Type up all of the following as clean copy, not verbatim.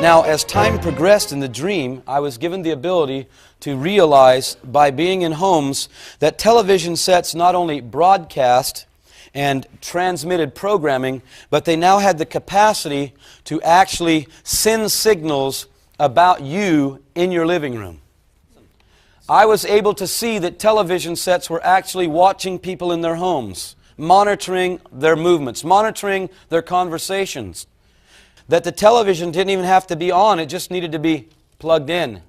Now, as time progressed in the dream, I was given the ability to realize by being in homes that television sets not only broadcast and transmitted programming, but they now had the capacity to actually send signals about you in your living room. I was able to see that television sets were actually watching people in their homes, monitoring their movements, monitoring their conversations. That the television didn't even have to be on, it just needed to be plugged in.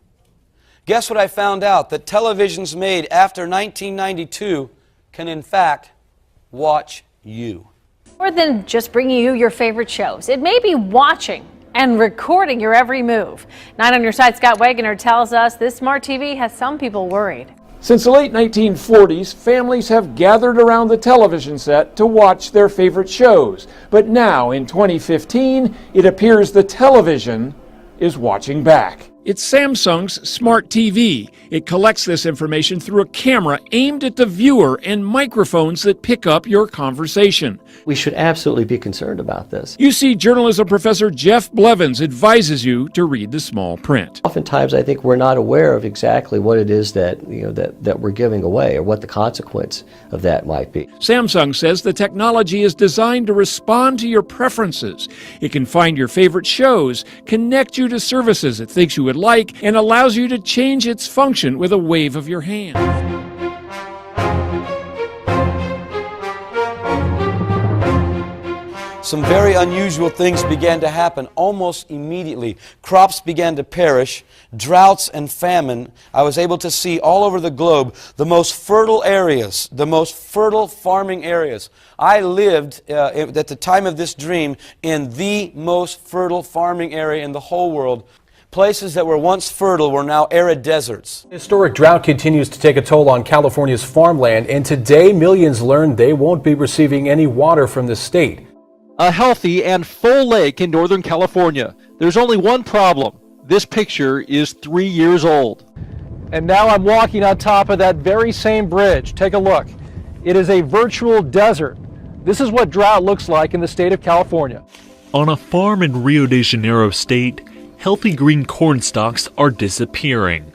Guess what I found out? That televisions made after 1992 can in fact watch you. More than just bringing you your favorite shows, it may be watching and recording your every move. 9 on Your Side, Scott Wagoner tells us this smart TV has some people worried. Since the late 1940s, families have gathered around the television set to watch their favorite shows. But now, in 2015, it appears the television is watching back. It's Samsung's Smart TV. It collects this information through a camera aimed at the viewer and microphones that pick up your conversation. We should absolutely be concerned about this. UC journalism professor Jeff Blevins advises you to read the small print. Oftentimes, I think we're not aware of exactly what it is that we're giving away, or what the consequence of that might be. Samsung says the technology is designed to respond to your preferences. It can find your favorite shows, connect you to services it thinks you would like, and allows you to change its function with a wave of your hand. Some very unusual things began to happen almost immediately. Crops began to perish, droughts and famine. I was able to see all over the globe the most fertile areas, the most fertile farming areas. I lived at the time of this dream in the most fertile farming area in the whole world. Places that were once fertile were now arid deserts. Historic drought continues to take a toll on California's farmland, and today millions learned they won't be receiving any water from the state. A healthy and full lake in Northern California. There's only one problem. This picture is 3 years old. And now I'm walking on top of that very same bridge. Take a look. It is a virtual desert. This is what drought looks like in the state of California. On a farm in Rio de Janeiro state, healthy green corn stalks are disappearing.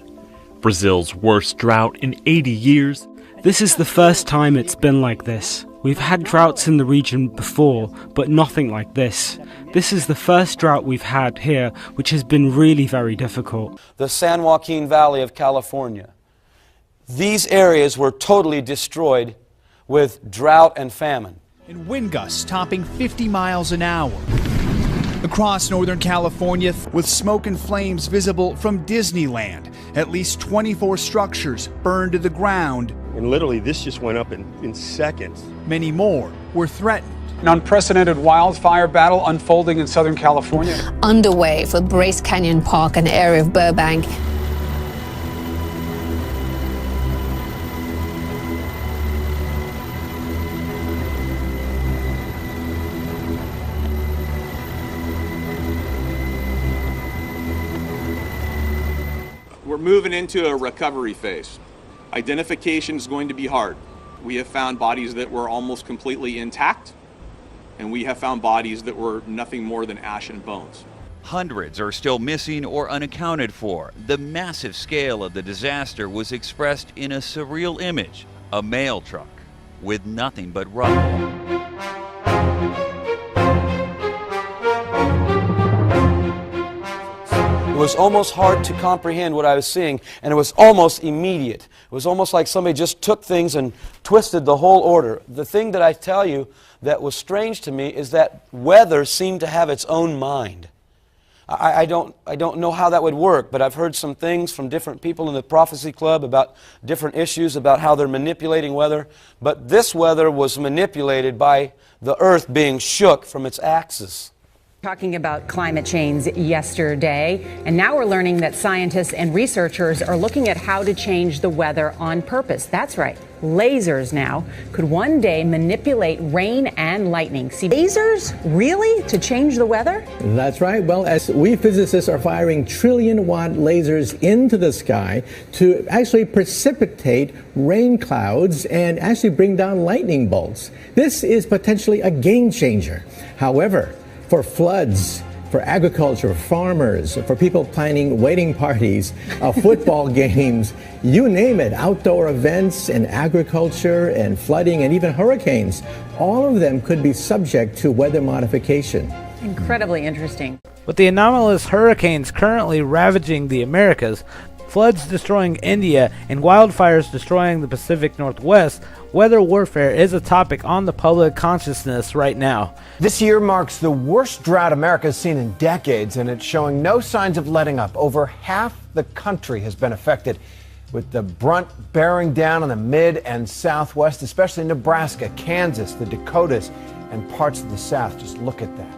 Brazil's worst drought in 80 years. This is the first time it's been like this. We've had droughts in the region before, but nothing like this. This is the first drought we've had here, which has been really very difficult. The San Joaquin Valley of California. These areas were totally destroyed with drought and famine. And wind gusts topping 50 miles an hour. Across Northern California, with smoke and flames visible from Disneyland. At least 24 structures burned to the ground. And literally, this just went up in seconds. Many more were threatened. An unprecedented wildfire battle unfolding in Southern California. Underway for Bryce Canyon Park, an area of Burbank. We're moving into a recovery phase. Identification is going to be hard. We have found bodies that were almost completely intact, and we have found bodies that were nothing more than ash and bones. Hundreds are still missing or unaccounted for. The massive scale of the disaster was expressed in a surreal image, a mail truck with nothing but rubble. It was almost hard to comprehend what I was seeing, and it was almost immediate. It was almost like somebody just took things and twisted the whole order. The thing that I tell you that was strange to me is that weather seemed to have its own mind. I don't know how that would work, but I've heard some things from different people in the Prophecy Club about different issues, about how they're manipulating weather. But this weather was manipulated by the earth being shook from its axis. Talking about climate change yesterday, and now we're learning that scientists and researchers are looking at how to change the weather on purpose. That's right. Lasers now could one day manipulate rain and lightning. See, lasers? Really? To change the weather? That's right. Well, as we physicists are firing trillion-watt lasers into the sky to actually precipitate rain clouds and actually bring down lightning bolts. This is potentially a game changer. However, for floods, for agriculture, farmers, for people planning wedding parties, football games, you name it, outdoor events and agriculture and flooding and even hurricanes. All of them could be subject to weather modification. Incredibly interesting. With the anomalous hurricanes currently ravaging the Americas, floods destroying India, and wildfires destroying the Pacific Northwest, weather warfare is a topic on the public consciousness right now. This year marks the worst drought America's seen in decades, and it's showing no signs of letting up. Over half the country has been affected, with the brunt bearing down on the mid and southwest, especially Nebraska, Kansas, the Dakotas, and parts of the South. Just look at that.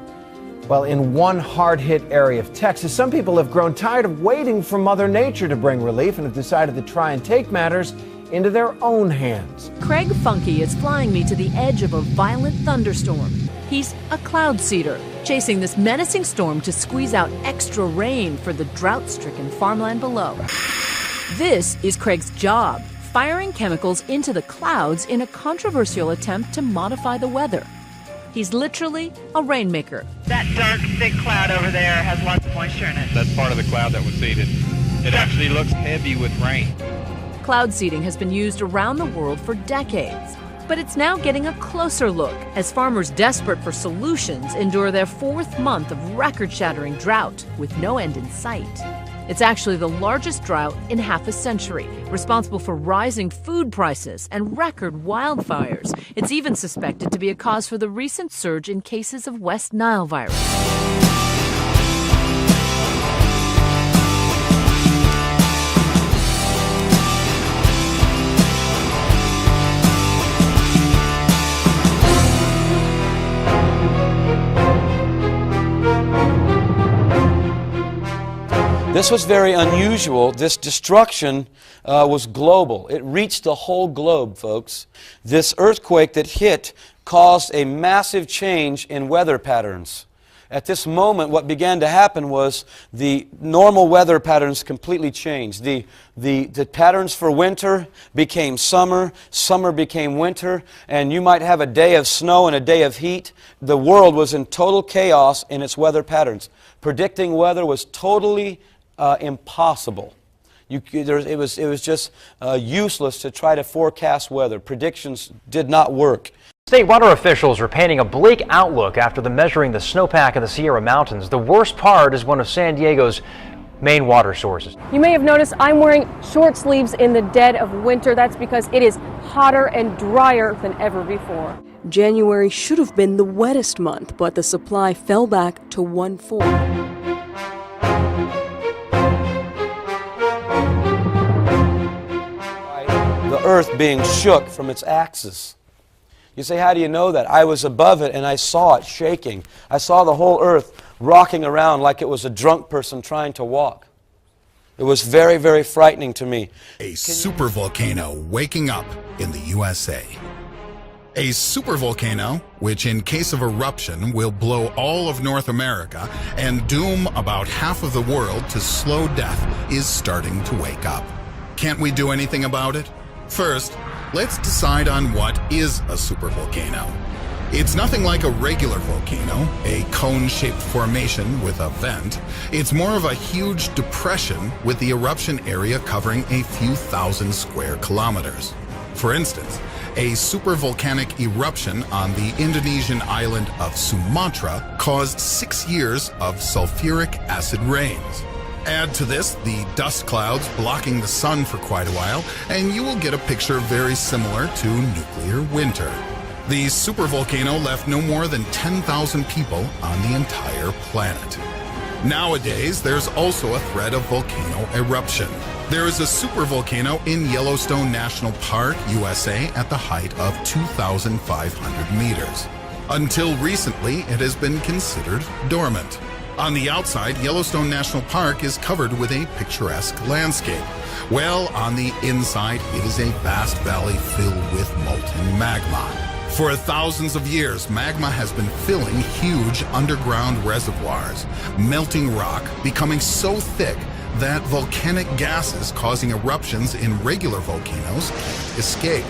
Well, in one hard-hit area of Texas, some people have grown tired of waiting for Mother Nature to bring relief and have decided to try and take matters into their own hands. Craig Funky is flying me to the edge of a violent thunderstorm. He's a cloud seeder, chasing this menacing storm to squeeze out extra rain for the drought-stricken farmland below. This is Craig's job, firing chemicals into the clouds in a controversial attempt to modify the weather. He's literally a rainmaker. That dark, thick cloud over there has lots of moisture in it. That's part of the cloud that was seeded. It actually looks heavy with rain. Cloud seeding has been used around the world for decades, but it's now getting a closer look as farmers desperate for solutions endure their 4th month of record-shattering drought with no end in sight. It's actually the largest drought in half a century, responsible for rising food prices and record wildfires. It's even suspected to be a cause for the recent surge in cases of West Nile virus. This was very unusual. This destruction was global. It reached the whole globe, folks. This earthquake that hit caused a massive change in weather patterns. At this moment, what began to happen was the normal weather patterns completely changed. The patterns for winter became summer, summer became winter, and you might have a day of snow and a day of heat. The world was in total chaos in its weather patterns. Predicting weather was totally impossible. It was just useless to try to forecast weather. Predictions did not work. State water officials are painting a bleak outlook after measuring the snowpack in the Sierra Mountains. The worst part is one of San Diego's main water sources. You may have noticed I'm wearing short sleeves in the dead of winter. That's because it is hotter and drier than ever before. January should have been the wettest month, but the supply fell back to 1/4. The earth being shook from its axis. You say, how do you know that? I was above it and I saw it shaking. I saw the whole earth rocking around like it was a drunk person trying to walk. It was very, very frightening to me. A supervolcano waking up in the USA. A supervolcano, which in case of eruption will blow all of North America and doom about half of the world to slow death, is starting to wake up. Can't we do anything about it? First, let's decide on what is a supervolcano. It's nothing like a regular volcano, a cone-shaped formation with a vent. It's more of a huge depression with the eruption area covering a few thousand square kilometers. For instance, a supervolcanic eruption on the Indonesian island of Sumatra caused 6 years of sulfuric acid rains. Add to this the dust clouds blocking the sun for quite a while, and you will get a picture very similar to nuclear winter. The supervolcano left no more than 10,000 people on the entire planet. Nowadays, there's also a threat of volcano eruption. There is a supervolcano in Yellowstone National Park, USA, at the height of 2,500 meters. Until recently, it has been considered dormant. On the outside, Yellowstone National Park is covered with a picturesque landscape. Well, on the inside, it is a vast valley filled with molten magma. For thousands of years, magma has been filling huge underground reservoirs, melting rock, becoming so thick that volcanic gases causing eruptions in regular volcanoes can't escape.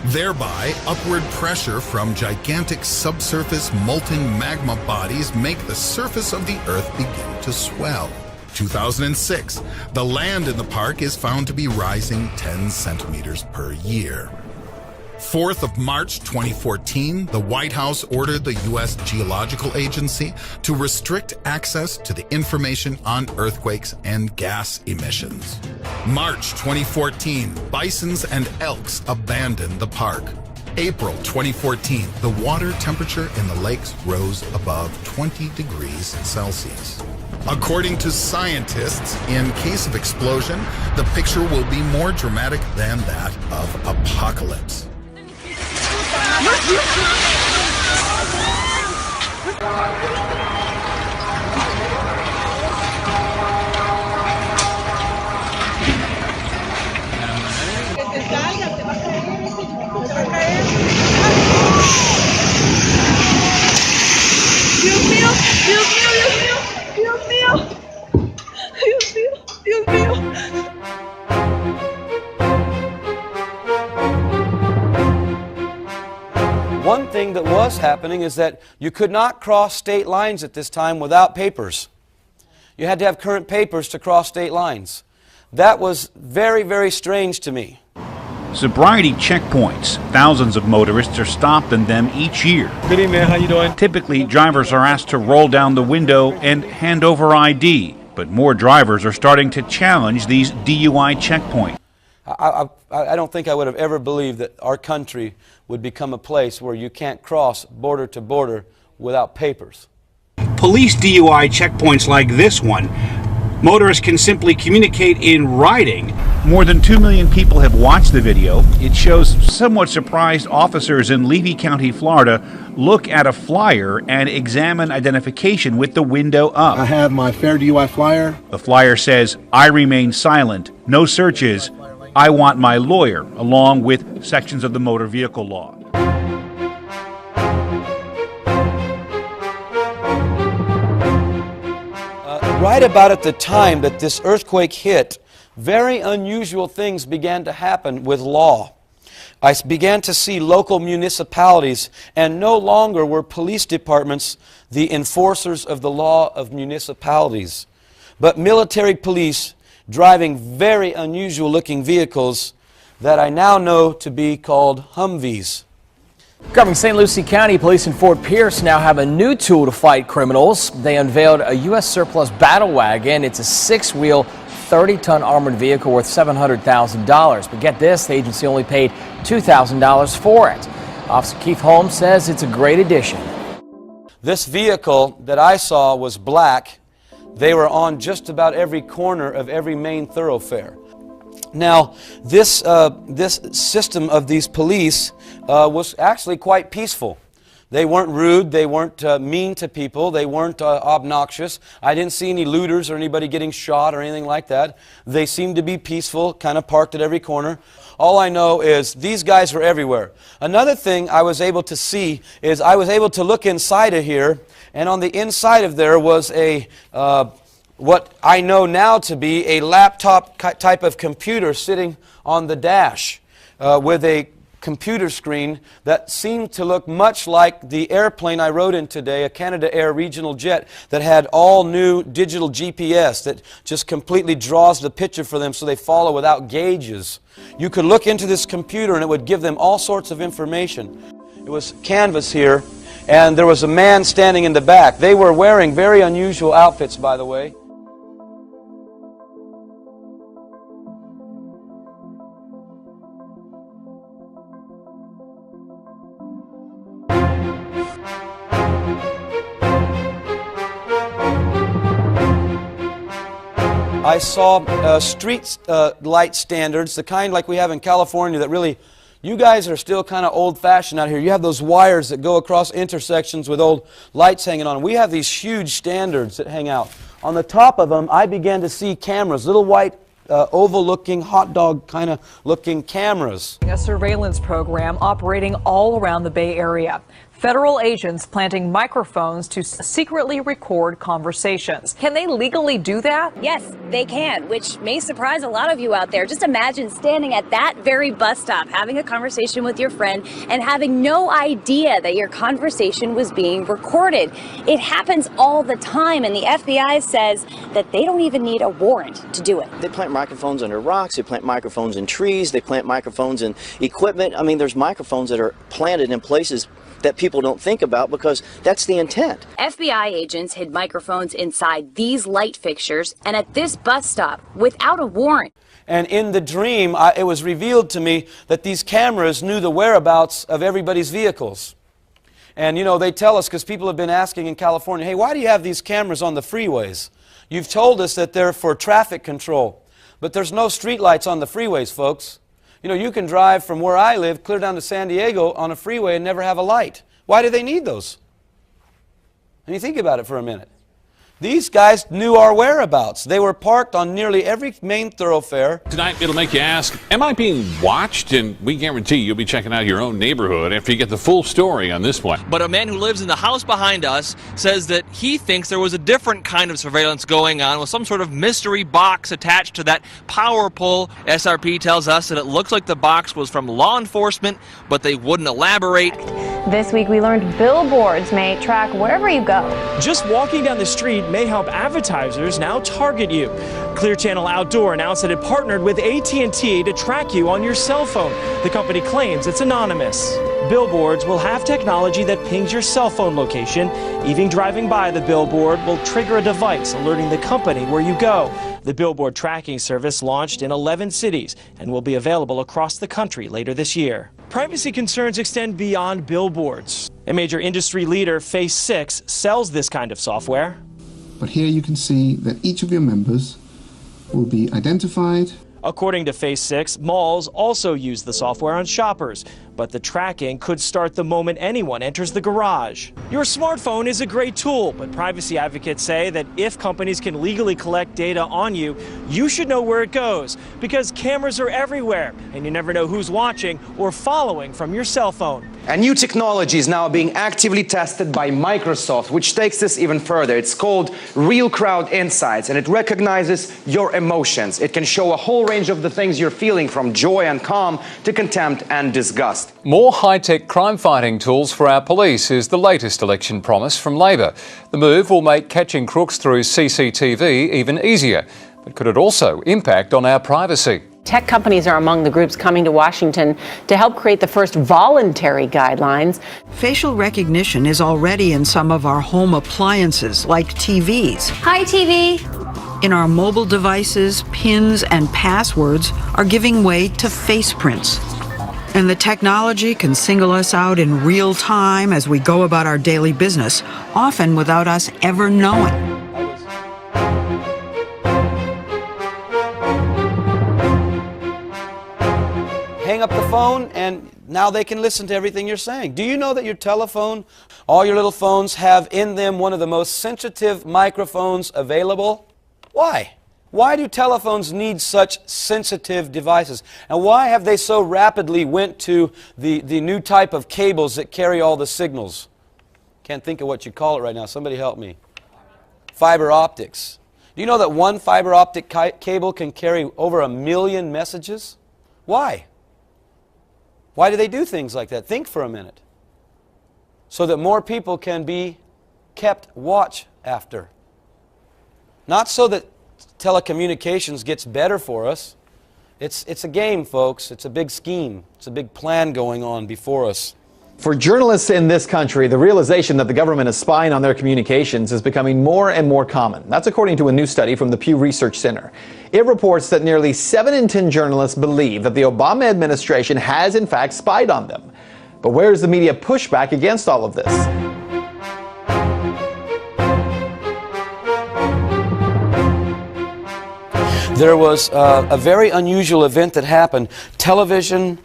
Thereby, upward pressure from gigantic subsurface molten magma bodies make the surface of the Earth begin to swell. 2006, the land in the park is found to be rising 10 centimeters per year. 4th of March 2014, the White House ordered the U.S. Geological Agency to restrict access to the information on earthquakes and gas emissions. March 2014, bisons and elks abandoned the park. April 2014, the water temperature in the lakes rose above 20 degrees Celsius. According to scientists, in case of explosion, the picture will be more dramatic than that of apocalypse. Dios mío, Dios mío, Dios mío, Dios mío, Dios mío, Dios mío. One thing that was happening is that you could not cross state lines at this time without papers. You had to have current papers to cross state lines. That was very, very strange to me. Sobriety checkpoints. Thousands of motorists are stopped in them each year. Good evening, how you doing? Typically, drivers are asked to roll down the window and hand over ID, but more drivers are starting to challenge these DUI checkpoints. I don't think I would have ever believed that our country would become a place where you can't cross border to border without papers. Police DUI checkpoints like this one, motorists can simply communicate in writing. More than 2 million people have watched the video. It shows somewhat surprised officers in Levy County, Florida, look at a flyer and examine identification with the window up. I have my Fair DUI flyer. The flyer says, "I remain silent, no searches, I want my lawyer," along with sections of the motor vehicle law. Right about at the time that this earthquake hit, very unusual things began to happen with law. I began to see local municipalities, and no longer were police departments the enforcers of the law of municipalities, but military police driving very unusual looking vehicles that I now know to be called Humvees. Covering St. Lucie County, police in Fort Pierce now have a new tool to fight criminals. They unveiled a U.S. surplus battle wagon. It's a 6-wheel, 30-ton armored vehicle worth $700,000. But get this, the agency only paid $2,000 for it. Officer Keith Holmes says it's a great addition. This vehicle that I saw was black. They were on just about every corner of every main thoroughfare. Now, this system of these police was actually quite peaceful. They weren't rude, they weren't mean to people, they weren't obnoxious. I didn't see any looters or anybody getting shot or anything like that. They seemed to be peaceful, kind of parked at every corner. All I know is these guys were everywhere. Another thing I was able to see is I was able to look inside of here, and on the inside of there was a what I know now to be a laptop type of computer sitting on the dash with a computer screen that seemed to look much like the airplane I rode in today, a Canada Air regional jet that had all new digital GPS that just completely draws the picture for them so they follow without gauges. You could look into this computer and it would give them all sorts of information. It was canvas here, and there was a man standing in the back. They were wearing very unusual outfits, by the way. I saw street light standards, the kind like we have in California that really, you guys are still kind of old-fashioned out here. You have those wires that go across intersections with old lights hanging on. We have these huge standards that hang out. On the top of them, I began to see cameras, little white oval-looking, hot dog kind of looking cameras. A surveillance program operating all around the Bay Area. Federal agents planting microphones to secretly record conversations. Can they legally do that? Yes, they can, which may surprise a lot of you out there. Just imagine standing at that very bus stop, having a conversation with your friend and having no idea that your conversation was being recorded. It happens all the time, and the FBI says that they don't even need a warrant to do it. They plant microphones under rocks, they plant microphones in trees, they plant microphones in equipment. I mean, there's microphones that are planted in places that people don't think about because that's the intent. FBI agents hid microphones inside these light fixtures and at this bus stop without a warrant. And in the dream, it was revealed to me that these cameras knew the whereabouts of everybody's vehicles. And you know, they tell us, because people have been asking in California, hey, why do you have these cameras on the freeways? You've told us that they're for traffic control. But there's no streetlights on the freeways, folks. You know, you can drive from where I live clear down to San Diego on a freeway and never have a light. Why do they need those? And you think about it for a minute. These guys knew our whereabouts. They were parked on nearly every main thoroughfare. Tonight, it'll make you ask, am I being watched? And we guarantee you'll be checking out your own neighborhood after you get the full story on this one. But a man who lives in the house behind us says that he thinks there was a different kind of surveillance going on with some sort of mystery box attached to that power pole. SRP tells us that it looks like the box was from law enforcement, but they wouldn't elaborate. This week we learned billboards may track wherever you go. Just walking down the street may help advertisers now target you. Clear Channel Outdoor announced that it partnered with AT&T to track you on your cell phone. The company claims it's anonymous. Billboards will have technology that pings your cell phone location. Even driving by the billboard will trigger a device alerting the company where you go. The billboard tracking service launched in 11 cities and will be available across the country later this year. Privacy concerns extend beyond billboards. A major industry leader, Phase 6, sells this kind of software. But here you can see that each of your members will be identified. According to Phase 6, malls also use the software on shoppers, but the tracking could start the moment anyone enters the garage. Your smartphone is a great tool, but privacy advocates say that if companies can legally collect data on you, you should know where it goes, because cameras are everywhere, and you never know who's watching or following from your cell phone. A new technology is now being actively tested by Microsoft, which takes this even further. It's called Real Crowd Insights, and it recognizes your emotions. It can show a whole range of the things you're feeling, from joy and calm to contempt and disgust. More high-tech crime-fighting tools for our police is the latest election promise from Labor. The move will make catching crooks through CCTV even easier. But could it also impact on our privacy? Tech companies are among the groups coming to Washington to help create the first voluntary guidelines. Facial recognition is already in some of our home appliances, like TVs. Hi, TV. In our mobile devices, pins and passwords are giving way to face prints. And the technology can single us out in real time as we go about our daily business, often without us ever knowing. Hang up the phone and now they can listen to everything you're saying. Do you know that your telephone, all your little phones have in them one of the most sensitive microphones available? Why? Why do telephones need such sensitive devices? And why have they so rapidly went to the new type of cables that carry all the signals? Can't think of what you call it right now. Somebody help me. Fiber optics. Do you know that one fiber optic cable can carry over 1 million messages? Why? Why do they do things like that? Think for a minute. So that more people can be kept watch after. Not so that telecommunications gets better for us. It's a game, folks. It's a big scheme. It's a big plan going on before us. For journalists in this country, the realization that the government is spying on their communications is becoming more and more common. That's according to a new study from the Pew Research Center. It reports that nearly 7 in 10 journalists believe that the Obama administration has in fact spied on them. But where is the media pushback against all of this? There was a very unusual event that happened. Television,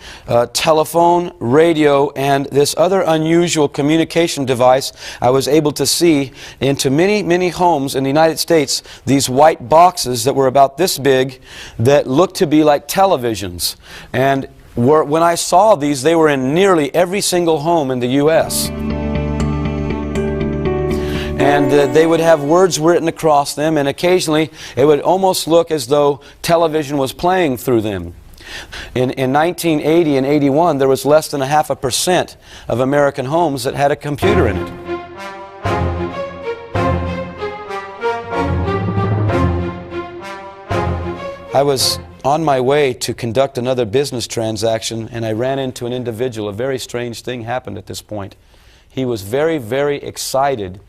telephone, radio, and this other unusual communication device I was able to see into many, many homes in the United States, these white boxes that were about this big that looked to be like televisions. And when I saw these, they were in nearly every single home in the U.S. and they would have words written across them, and occasionally it would almost look as though television was playing through them. In 1980 and 81, there was less than 0.5% of American homes that had a computer in it. I was on my way to conduct another business transaction, and I ran into an individual. A very strange thing happened at this point. He was very, very excited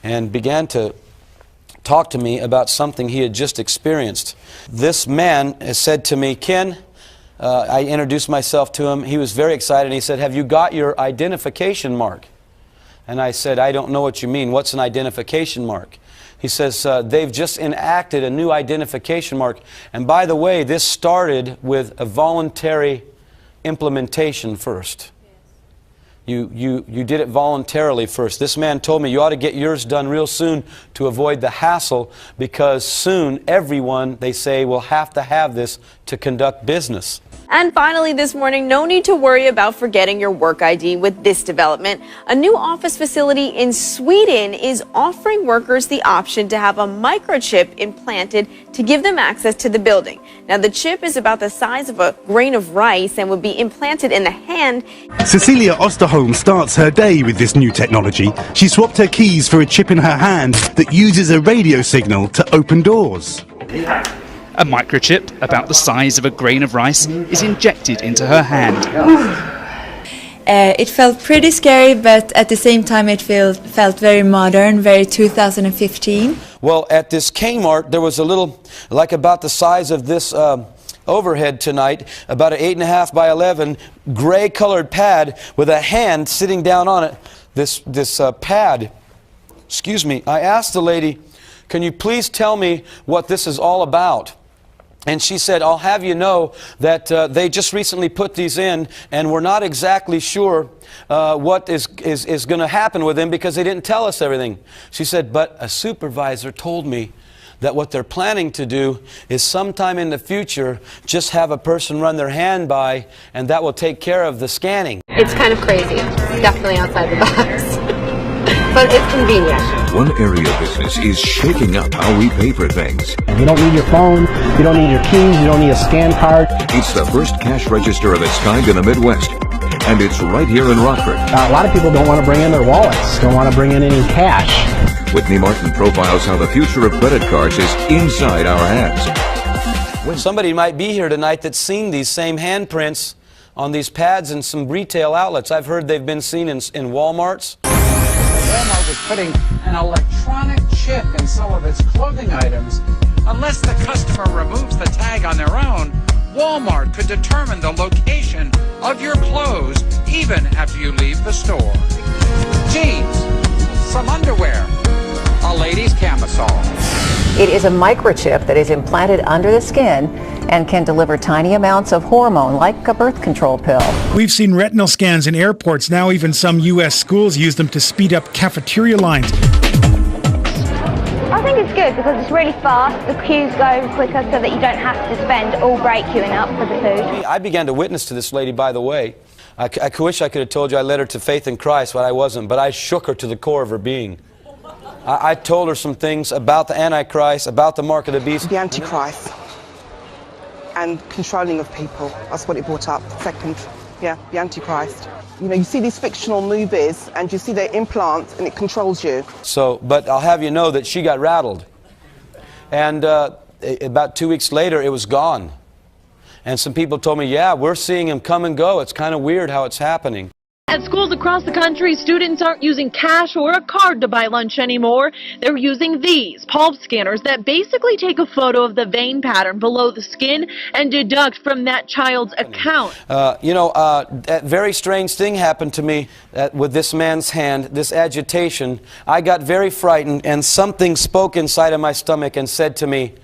and began to talk to me about something he had just experienced. This man said to me, Ken, I introduced myself to him. He was very excited, and he said, have you got your identification mark? And I said, I don't know what you mean. What's an identification mark? He says, they've just enacted a new identification mark. And by the way, this started with a voluntary implementation first. You did it voluntarily first. This man told me you ought to get yours done real soon to avoid the hassle, because soon everyone, they say, will have to have this to conduct business. And finally this morning, no need to worry about forgetting your work ID with this development. A new office facility in Sweden is offering workers the option to have a microchip implanted to give them access to the building. Now, the chip is about the size of a grain of rice and would be implanted in the hand. Cecilia Osterholm starts her day with this new technology. She swapped her keys for a chip in her hand that uses a radio signal to open doors. A microchip, about the size of a grain of rice, is injected into her hand. It felt pretty scary, but at the same time it felt very modern, very 2015. Well, at this Kmart, there was a little, like about the size of this overhead tonight, about an 8.5 by 11 gray colored pad with a hand sitting down on it. This pad, excuse me, I asked the lady, can you please tell me what this is all about? And she said, I'll have you know that they just recently put these in, and we're not exactly sure what is going to happen with them, because they didn't tell us everything. She said, but a supervisor told me that what they're planning to do is sometime in the future just have a person run their hand by, and that will take care of the scanning. It's kind of crazy. It's definitely outside the box. But it's convenient. One area of business is shaking up how we pay for things. You don't need your phone, you don't need your keys, you don't need a scan card. It's the first cash register of its kind in the Midwest, and it's right here in Rockford. A lot of people don't want to bring in their wallets, don't want to bring in any cash. Whitney Martin profiles how the future of credit cards is inside our hands. Somebody might be here tonight that's seen these same handprints on these pads in some retail outlets. I've heard they've been seen in Walmarts. Walmart was putting an electronic chip in some of its clothing items. Unless the customer removes the tag on their own, Walmart could determine the location of your clothes even after you leave the store. Jeans, some underwear, a lady's camisole. It is a microchip that is implanted under the skin and can deliver tiny amounts of hormone, like a birth control pill. We've seen retinal scans in airports. Now even some U.S. schools use them to speed up cafeteria lines. I think it's good because it's really fast. The queues go quicker so that you don't have to spend all break queuing up for the food. I began to witness to this lady, by the way. I wish I could have told you I led her to faith in Christ, but I wasn't. But I shook her to the core of her being. I told her some things about the Antichrist, about the mark of the beast. The Antichrist and controlling of people. That's what it brought up. Second, yeah, the Antichrist. You know, you see these fictional movies and you see their implants and it controls you. So, but I'll have you know that she got rattled. And about 2 weeks later, it was gone. And some people told me, yeah, we're seeing him come and go. It's kind of weird how it's happening. At schools across the country, students aren't using cash or a card to buy lunch anymore. They're using these pulse scanners that basically take a photo of the vein pattern below the skin and deduct from that child's account. That very strange thing happened to me with this man's hand, this agitation. I got very frightened, and something spoke inside of my stomach and said to me,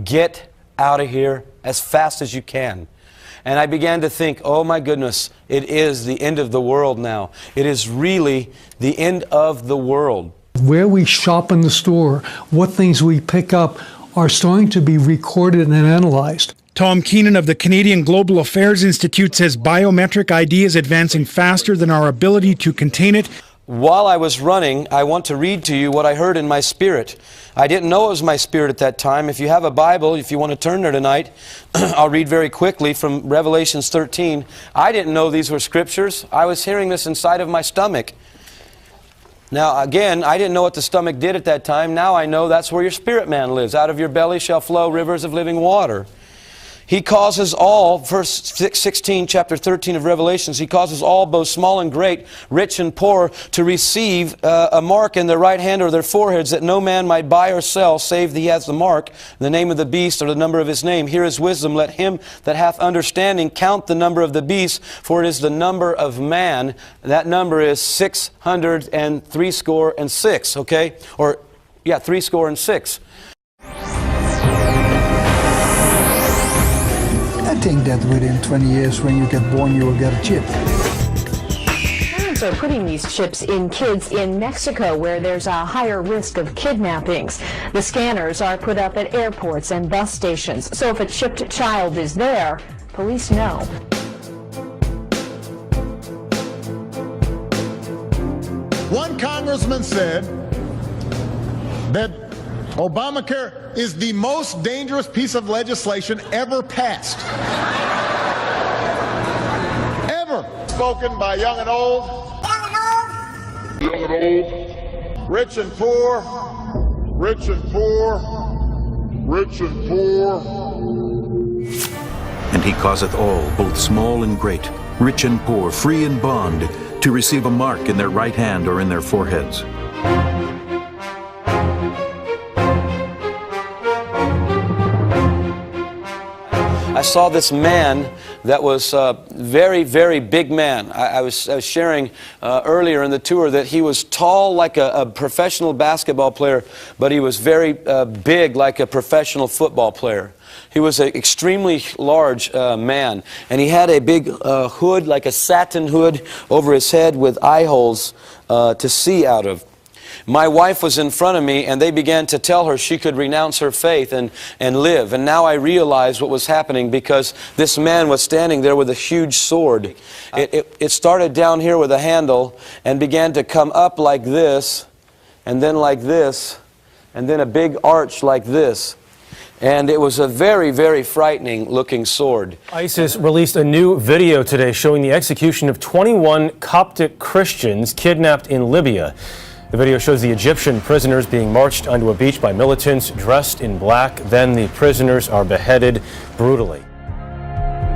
get out of here as fast as you can. And I began to think, oh my goodness, it is the end of the world now. It is really the end of the world. Where we shop in the store, what things we pick up are starting to be recorded and analyzed. Tom Keenan of the Canadian Global Affairs Institute says biometric ID is advancing faster than our ability to contain it. while I was running, I want to read to you what I heard in my spirit. I didn't know it was my spirit at that time. If you have a Bible, if you want to turn there tonight, I'll read very quickly from Revelations 13. I didn't know these were scriptures. I was hearing this inside of my stomach. Now, again, I didn't know what the stomach did at that time. Now I know that's where your spirit man lives. Out of your belly shall flow rivers of living water. He causes all, verse 16, chapter 13 of Revelations, He causes all, both small and great, rich and poor, to receive a mark in their right hand or their foreheads, that no man might buy or sell, save he has the mark, the name of the beast, or the number of his name. Here is wisdom. Let him that hath understanding count the number of the beast, for it is the number of man. That number is 666, okay? Or, yeah, 666. I think that within 20 years, when you get born, you will get a chip. Parents are putting these chips in kids in Mexico, where there's a higher risk of kidnappings. The scanners are put up at airports and bus stations, so if a chipped child is there, police know. One congressman said that Obamacare is the most dangerous piece of legislation ever passed. Ever. Spoken by young and old. Young and old. Rich and poor. Rich and poor. Rich and poor. And He causeth all, both small and great, rich and poor, free and bond, to receive a mark in their right hand or in their foreheads. I saw this man that was a very, very big man. I was sharing earlier in the tour that he was tall like a professional basketball player, but he was very big like a professional football player. He was an extremely large man, and he had a big hood, like a satin hood, over his head with eye holes to see out of. My wife was in front of me, and they began to tell her she could renounce her faith and live. And now I realized what was happening, because this man was standing there with a huge sword. It started down here with a handle and began to come up like this, and then like this, and then a big arch like this. And it was a very, very frightening looking sword. ISIS released a new video today showing the execution of 21 Coptic Christians kidnapped in Libya. The video shows the Egyptian prisoners being marched onto a beach by militants dressed in black. Then the prisoners are beheaded brutally. He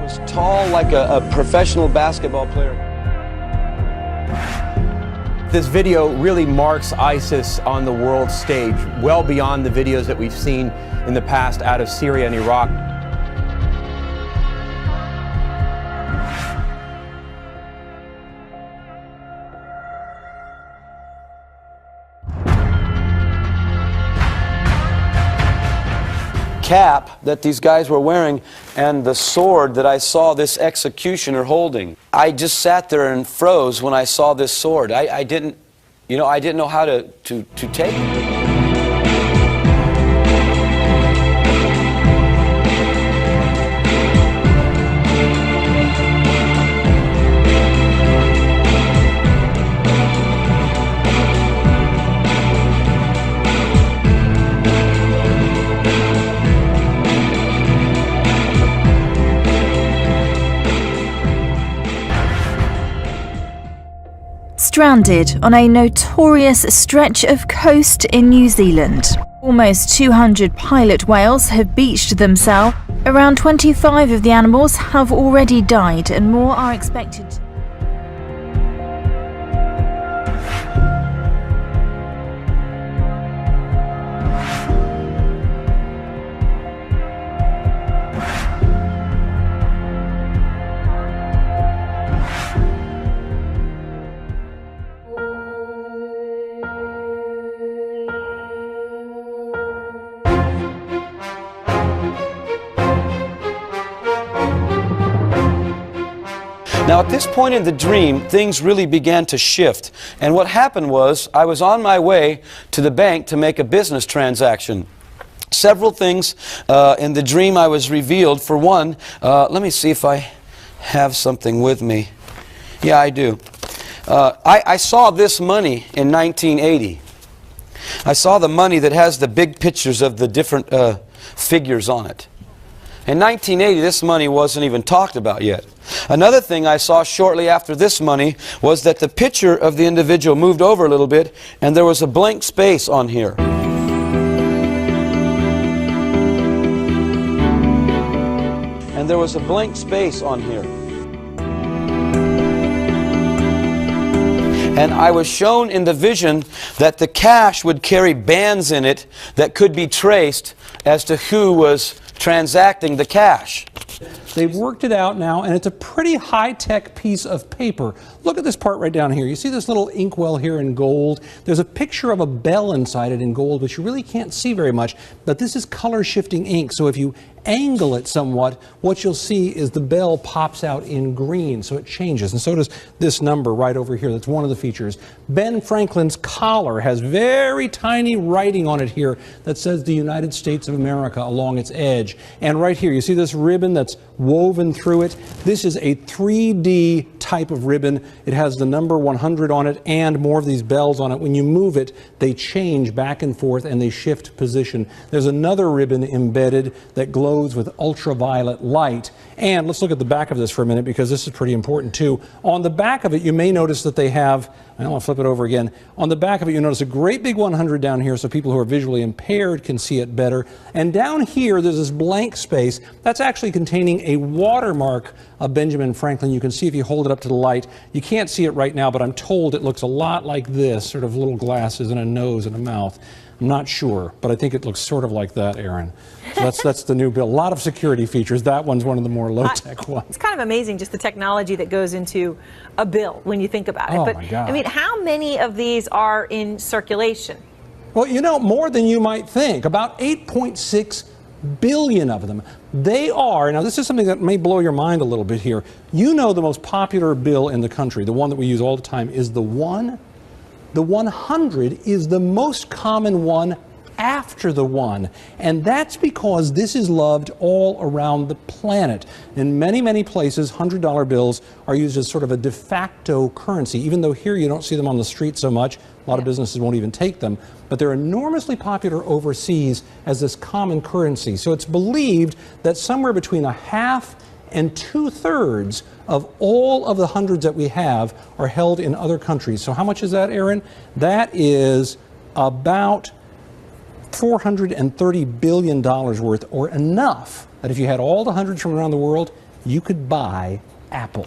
was tall like a professional basketball player. This video really marks ISIS on the world stage, well beyond the videos that we've seen in the past out of Syria and Iraq. Cap that these guys were wearing and the sword that I saw this executioner holding. I just sat there and froze when I saw this sword. I didn't know how to take it. Stranded on a notorious stretch of coast in New Zealand. Almost 200 pilot whales have beached themselves. Around 25 of the animals have already died, and more are expected. Now at this point in the dream, things really began to shift. And what happened was, I was on my way to the bank to make a business transaction. Several things in the dream I was revealed. For one, let me see if I have something with me. Yeah, I do. I saw this money in 1980. I saw the money that has the big pictures of the different figures on it. In 1980, this money wasn't even talked about yet. Another thing I saw shortly after this money was that the picture of the individual moved over a little bit, and there was a blank space on here. And there was a blank space on here. And I was shown in the vision that the cash would carry bands in it that could be traced as to who was transacting the cash. They've worked it out now, and it's a pretty high-tech piece of paper. Look at this part right down here. You see this little inkwell here in gold? There's a picture of a bell inside it in gold, which you really can't see very much, but this is color-shifting ink, so if you angle it somewhat, what you'll see is the bell pops out in green, so it changes, and so does this number right over here. That's one of the features. Ben Franklin's collar has very tiny writing on it here that says the United States of America along its edge. And right here, you see this ribbon that's woven through it? This is a 3D type of ribbon. It has the number 100 on it and more of these bells on it. When you move it, they change back and forth and they shift position. There's another ribbon embedded that glows with ultraviolet light. And let's look at the back of this for a minute, because this is pretty important too. On the back of it, you may notice that they have, I'll flip it over again. On the back of it, you notice a great big 100 down here, so people who are visually impaired can see it better. And down here, there's this blank space. That's actually containing a watermark of Benjamin Franklin. You can see if you hold it up to the light. You can't see it right now, but I'm told it looks a lot like this, sort of little glasses and a nose and a mouth. I'm not sure, but I think it looks sort of like that, Aaron. So that's the new bill. A lot of security features. That one's one of the more low-tech ones. It's kind of amazing just the technology that goes into a bill when you think about it. Oh, but, my God. I mean, how many of these are in circulation? Well, you know, more than you might think. About 8.6 billion of them. They are, now this is something that may blow your mind a little bit here. You know the most popular bill in the country, the one that we use all the time, is the 1. The 100 is the most common one after the 1, and that's because this is loved all around the planet. In many, many places, $100 bills are used as sort of a de facto currency, even though here you don't see them on the street so much. A lot of businesses won't even take them, but they're enormously popular overseas as this common currency. So it's believed that somewhere between a half and 2/3 of all of the hundreds that we have are held in other countries. So how much is that, Aaron? That is about $430 billion worth, or enough that if you had all the hundreds from around the world, you could buy Apple.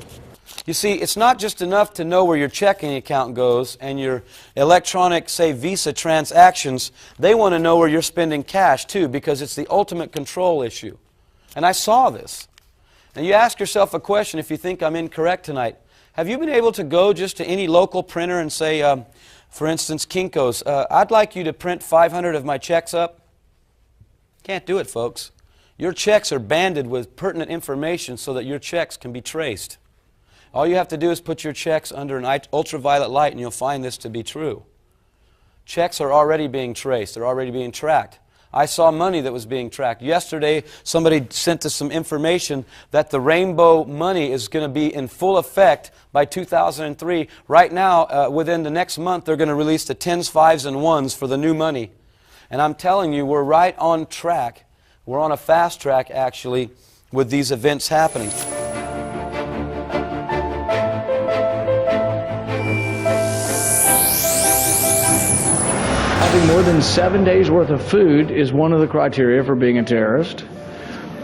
You see, it's not just enough to know where your checking account goes and your electronic, say, Visa transactions. They want to know where you're spending cash, too, because it's the ultimate control issue. And I saw this. And you ask yourself a question if you think I'm incorrect tonight. Have you been able to go just to any local printer and say, for instance, Kinko's, I'd like you to print 500 of my checks up? Can't do it, folks. Your checks are banded with pertinent information so that your checks can be traced. All you have to do is put your checks under an ultraviolet light and you'll find this to be true. Checks are already being traced. They're already being tracked. I saw money that was being tracked. Yesterday, somebody sent us some information that the rainbow money is going to be in full effect by 2003. Right now, within the next month, they're going to release the 10s, 5s, and 1s for the new money. And I'm telling you, we're right on track. We're on a fast track, actually, with these events happening. Having more than 7 days' worth of food is one of the criteria for being a terrorist.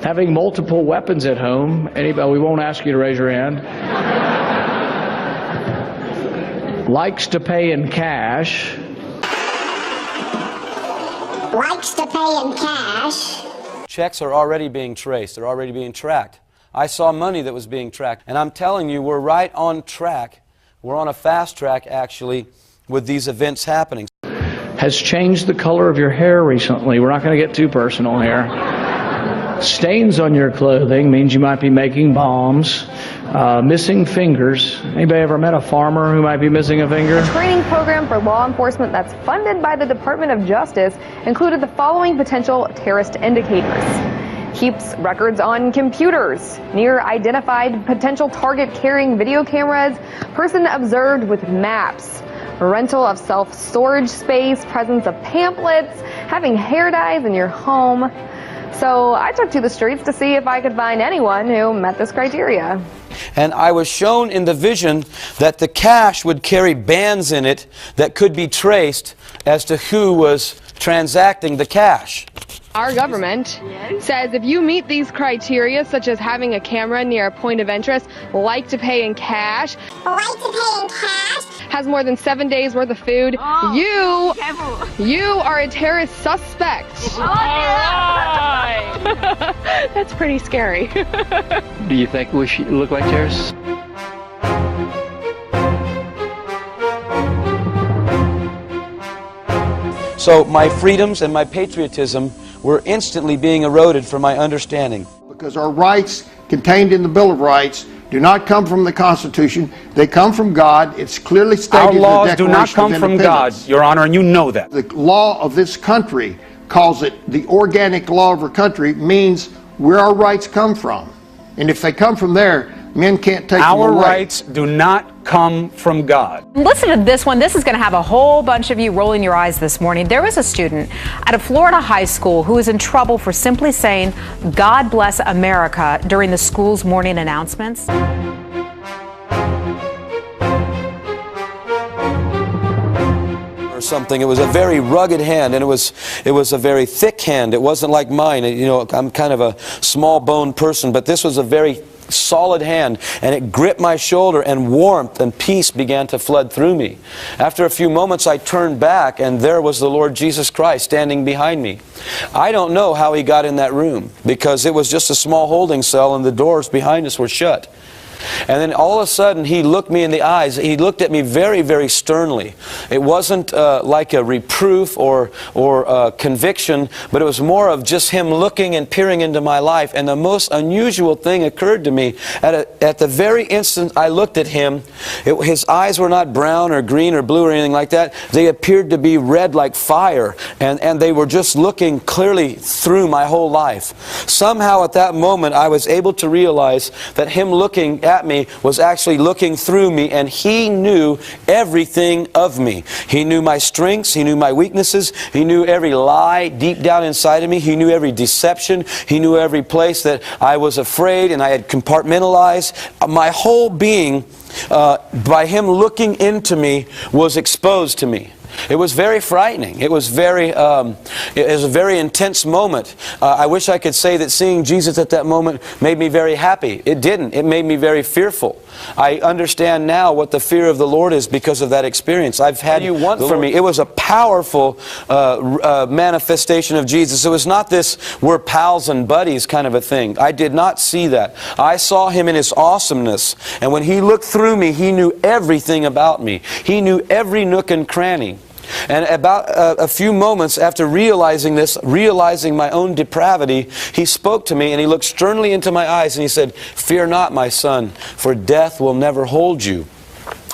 Having multiple weapons at home, anybody, we won't ask you to raise your hand. Likes to pay in cash. Likes to pay in cash. Checks are already being traced. They're already being tracked. I saw money that was being tracked. And I'm telling you, we're right on track. We're on a fast track, actually, with these events happening. Has changed the color of your hair recently. We're not going to get too personal here. Stains on your clothing means you might be making bombs. Missing fingers. Anybody ever met a farmer who might be missing a finger? A training program for law enforcement that's funded by the Department of Justice included the following potential terrorist indicators: keeps records on computers, near identified potential target carrying video cameras, person observed with maps, rental of self-storage space, presence of pamphlets, having hair dyes in your home. So I took to the streets to see if I could find anyone who met this criteria. And I was shown in the vision that the cash would carry bands in it that could be traced as to who was transacting the cash. Our government says if you meet these criteria, such as having a camera near a point of interest, like to pay in cash, has more than 7 days worth of food, you are a terrorist suspect. That's pretty scary. Do you think we should look like terrorists? So my freedoms and my patriotism were instantly being eroded from my understanding. Because our rights contained in the Bill of Rights do not come from the Constitution. They come from God. It's clearly stated Our in the laws Declaration do not come of from God, Independence. Your Honor, and you know that. The law of this country calls it the organic law of our country, means where our rights come from. And if they come from there, men can't take them away. Our rights do not come from God. Listen to this one. This is going to have a whole bunch of you rolling your eyes this morning. There was a student at a Florida high school who was in trouble for simply saying, "God bless America," during the school's morning announcements. Or something. It was a very rugged hand, and it was a very thick hand. It wasn't like mine. You know, I'm kind of a small boned person, but this was a very solid hand, and it gripped my shoulder, and warmth and peace began to flood through me. After a few moments, I turned back, and there was the Lord Jesus Christ standing behind me. I don't know how he got in that room, because it was just a small holding cell and the doors behind us were shut. And then all of a sudden, he looked me in the eyes. He looked at me very, very sternly. It wasn't like a reproof or conviction, but it was more of just him looking and peering into my life. And the most unusual thing occurred to me. At the very instant I looked at him, his eyes were not brown or green or blue or anything like that. They appeared to be red like fire, and they were just looking clearly through my whole life. Somehow at that moment, I was able to realize that him looking at me was actually looking through me, and he knew everything of me. He knew my strengths, he knew my weaknesses, he knew every lie deep down inside of me, he knew every deception, he knew every place that I was afraid and I had compartmentalized. My whole being, by him looking into me, was exposed to me. It was very frightening. It was a very intense moment. I wish I could say that seeing Jesus at that moment made me very happy. It didn't. It made me very fearful. I understand now what the fear of the Lord is because of that experience. I've had you want for me. It was a powerful manifestation of Jesus. It was not this we're pals and buddies kind of a thing. I did not see that. I saw him in his awesomeness. And when he looked through me, he knew everything about me. He knew every nook and cranny. And about a few moments after realizing this, realizing my own depravity, he spoke to me and he looked sternly into my eyes and he said, "Fear not, my son, for death will never hold you."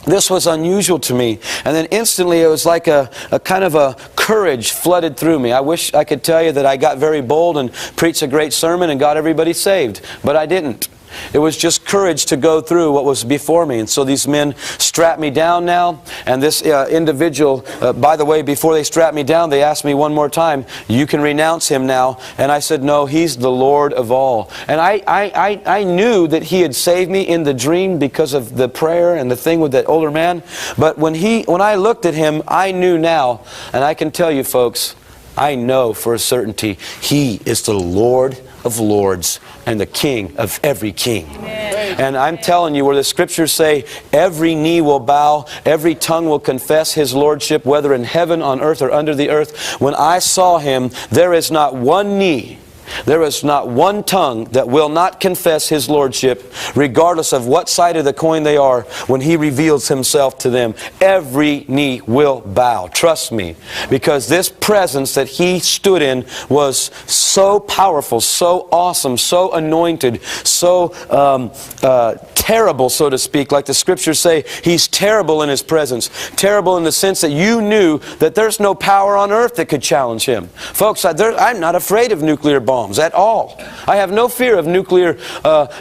This was unusual to me. And then instantly it was like a kind of a courage flooded through me. I wish I could tell you that I got very bold and preached a great sermon and got everybody saved, but I didn't. It was just courage to go through what was before me. And so these men strapped me down now, and this individual, by the way, before they strapped me down, they asked me one more time, "You can renounce him now." And I said, "No, he's the Lord of all." And I knew that he had saved me in the dream because of the prayer and the thing with that older man. But when I looked at him, I knew now, and I can tell you folks, I know for a certainty, he is the Lord of lords and the King of every king. Amen. And I'm telling you, where the scriptures say every knee will bow, every tongue will confess his lordship, whether in heaven, on earth, or under the earth. When I saw him, there is not one knee, there is not one tongue that will not confess his lordship, regardless of what side of the coin they are. When he reveals himself to them, every knee will bow. Trust me, because this presence that he stood in was so powerful, so awesome, so anointed, so terrible, so to speak. Like the scriptures say, he's terrible in his presence. Terrible in the sense that you knew that there's no power on earth that could challenge him. Folks, I'm not afraid of nuclear bombs. bombs at all. I have no fear of nuclear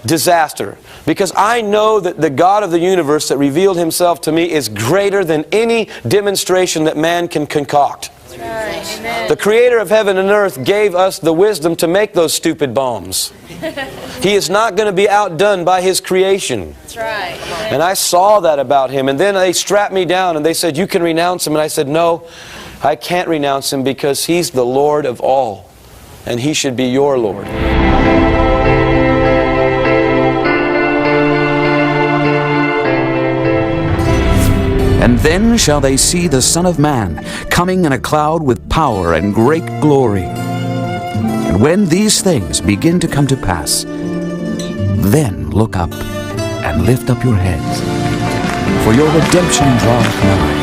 disaster, because I know that the God of the universe that revealed himself to me is greater than any demonstration that man can concoct. The creator of heaven and earth gave us the wisdom to make those stupid bombs. He is not going to be outdone by his creation. That's right. And I saw that about him. And then they strapped me down and they said, you can renounce him. And I said, no, I can't renounce him, because he's the Lord of all. And he should be your Lord. And then shall they see the Son of Man coming in a cloud with power and great glory. And when these things begin to come to pass, then look up and lift up your heads, for your redemption draweth nigh.